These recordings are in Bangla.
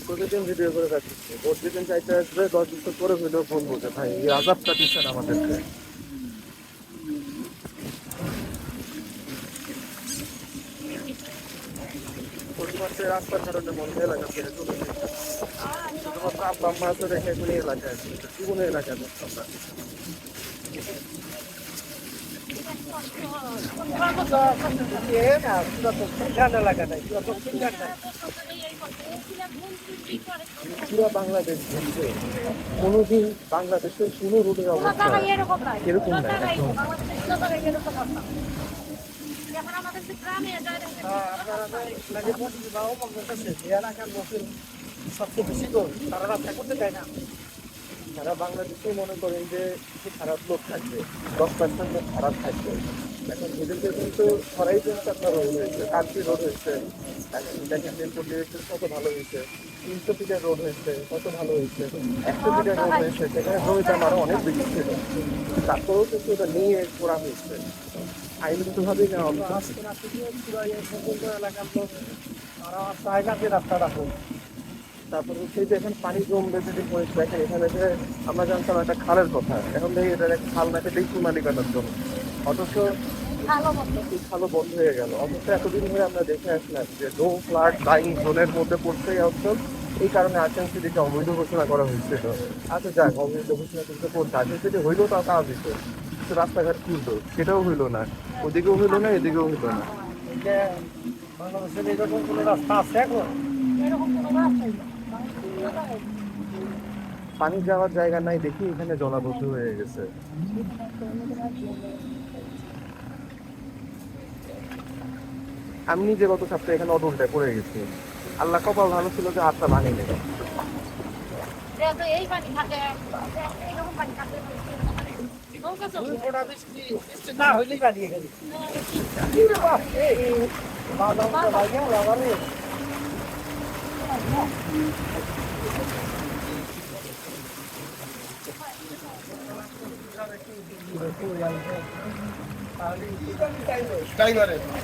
প্রতিদিন ভিডিও করে রাখছি, প্রতিদিন চাইতে আসবে 10 বছর করে ভিডিও বলবো যে ভাই এই আজাবটা দিচ্ছেন আমাদেরকে। শুধুমাত্র রাস্তার কারণে বন্ধ এলাকা ছেড়ে চলে গেছে, শুধুমাত্র আব্বা আম্মা আছে রেখে এখন এই এলাকায় আছে, জীবনে এলাকায় যাচ্ছি আমরা। পুরো বাংলাদেশ ঘুরছে, কোনোদিন বাংলাদেশের কোনো রোডের অবস্থা এরকম নাই। সবচেয়ে বেশি তো তারা রাস্তা করতে চায় না। সারা বাংলাদেশে মনে করেন যে খারাপ লোক থাকবে, 10% লোক খারাপ থাকবে। এখন এদেরকে কিন্তু সরাই কিন্তু আপনার রোড হয়েছে, কার্পি রোড হয়েছে, এখন দেখেন যে কত ভালো হয়েছে, 300 ফিটের রোড হয়েছে, কত ভালো হয়েছে, 100 ফিটের রোড হয়েছে, সেখানে জমিটা আরও অনেক বেশি ছিল, তারপরেও কিন্তু এটা নিয়ে করা হয়েছে আইনগতভাবেই নেওয়া হবে। এলাকার লোক তারা চায় না যে রাস্তা রাখুন। তারপর হচ্ছে যে এখন পানি জমবে যদি দেখেন, এখানে যে আমরা জানতাম একটা খালের কথা, এখন দেখি এটা একটা খাল না, এটা একটু মালিকানার জন্য, অথচ খালও বন্ধ হয়ে গেল। অথচ এতদিন ধরে আমরা দেখে আসলাম যে নো ফ্লাড লাইন জোনের মধ্যে পড়ছে এই অঞ্চল, এই কারণে আর্চেন সিটিকে অবৈধ ঘোষণা করা হয়েছিল। আচ্ছা যাক, অবৈধ ঘোষণা করতে পড়ছে, আর্চেন সিটি হইলেও তাও কাজ দিত, কিন্তু রাস্তাঘাট খুলতো, সেটাও হইলো না, ওদিকেও হইলো না, এদিকেও হইলো না। বাংলাদেশের এরকম কোনো রাস্তা আছে এখন? পানি যাওয়ার জায়গা নাই দেখি এখানে জলাবদ্ধ হয়ে গেছে। আমি নিজে গত সপ্তাহে এখানে অদলটায় পড়ে গেছি, আল্লাহ কপাল ভালো ছিল যে হাতটা ভাঙে নেই। না হইলেই বানিয়ে গেলি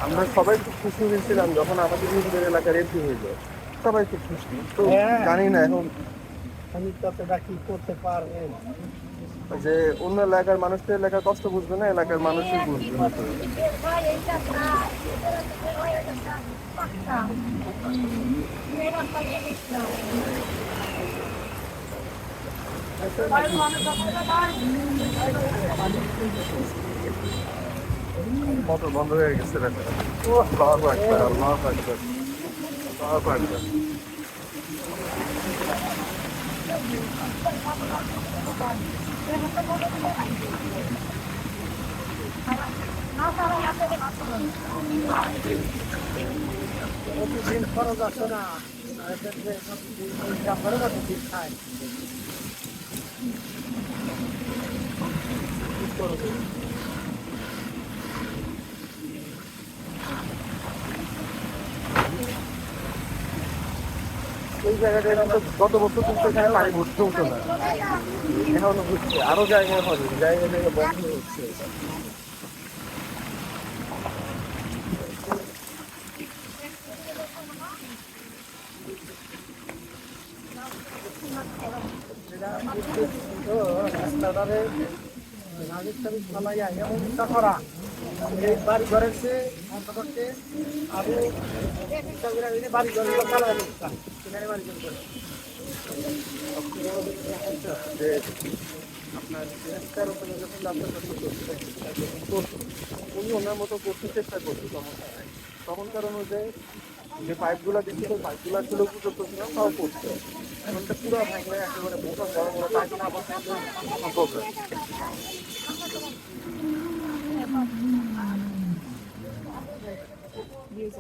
আমরা সবাই খুব খুশি হয়েছিলাম যখন আমাদের নিজেদের এলাকার এমপি হইল, সবাই খুব খুশি। তো জানি না এখন কি করতে পারবেন, যে অন্য এলাকার মানুষদের এলাকার কষ্ট বুঝবে না, এলাকার মানুষই বুঝবে। মোটর বন্ধ হয়ে গেছে, প্রতিদিন খরচ আসে না, খায় এই জায়গাটা গত বছর কিন্তু এখানে পানি ভর্তি হতো না, এখনো হচ্ছে, আরো জায়গায় হবে, জায়গায় জায়গায় বন্ধ হচ্ছে। রাস্তাটারে রাজস্থানী ফালাইয়া এমনটা করা এই বাড়ি ঘরের সে অন্তপক্ষে আরো বাড়ি ঘর চালাই সেখানে বাড়ি ঘর করে যে আপনার চেষ্টার উপরে যখন উনি ওনার মতো করতে চেষ্টা করছে সমস্যা নাই তখনকার অনুযায়ী যে পাইপগুলো দিচ্ছিল পাইপগুলো ছিল পুজো করছিল তাও করছে এখনটা পুরো ভাঙলে একেবারে বড় বড় পাইপ না আবার প্রবলেম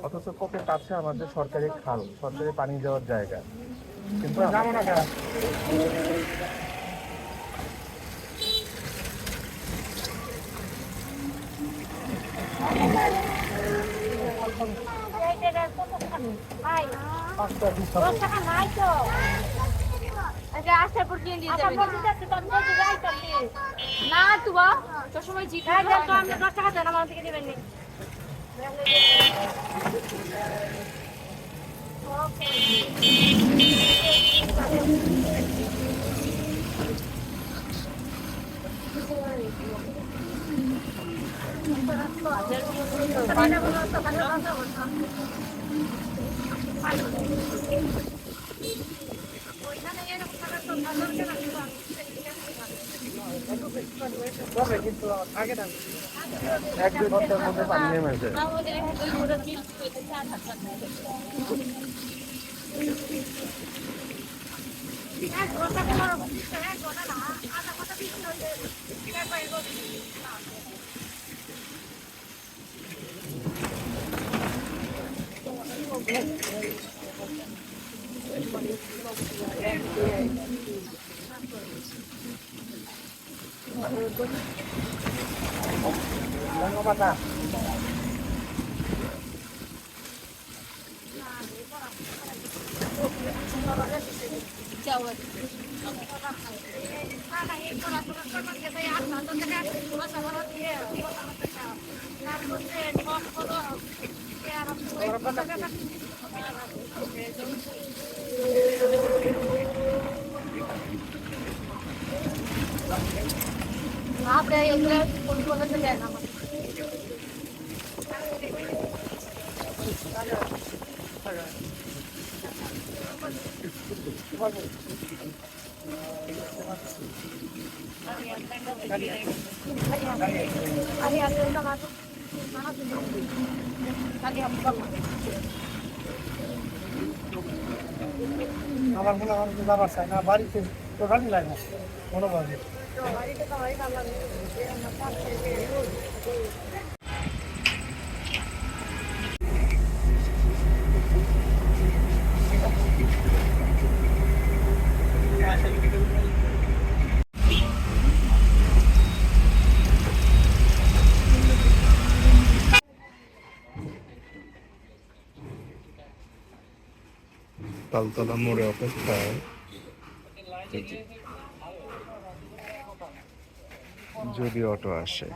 অথচ কত কাছে আমাদের সরকারি খাল সরকারি পানি যাওয়ার জায়গা কিন্তু যাবো না না তুবা তোর সময় জিতে 10 টাকা দেন আমার থেকে নেবেন কিন্তু আগে না 1-2 ঘন্টার মধ্যে পানি নেমে যায় ধন্যবাদ आप कोण से देना अरे अरे আমার মনে হয় যাবার চাই না বাড়িতে তো গাড়ি লাগে না মনোভাবে তালতলা মোড়ে অপেক্ষায় যদি অটো আসে।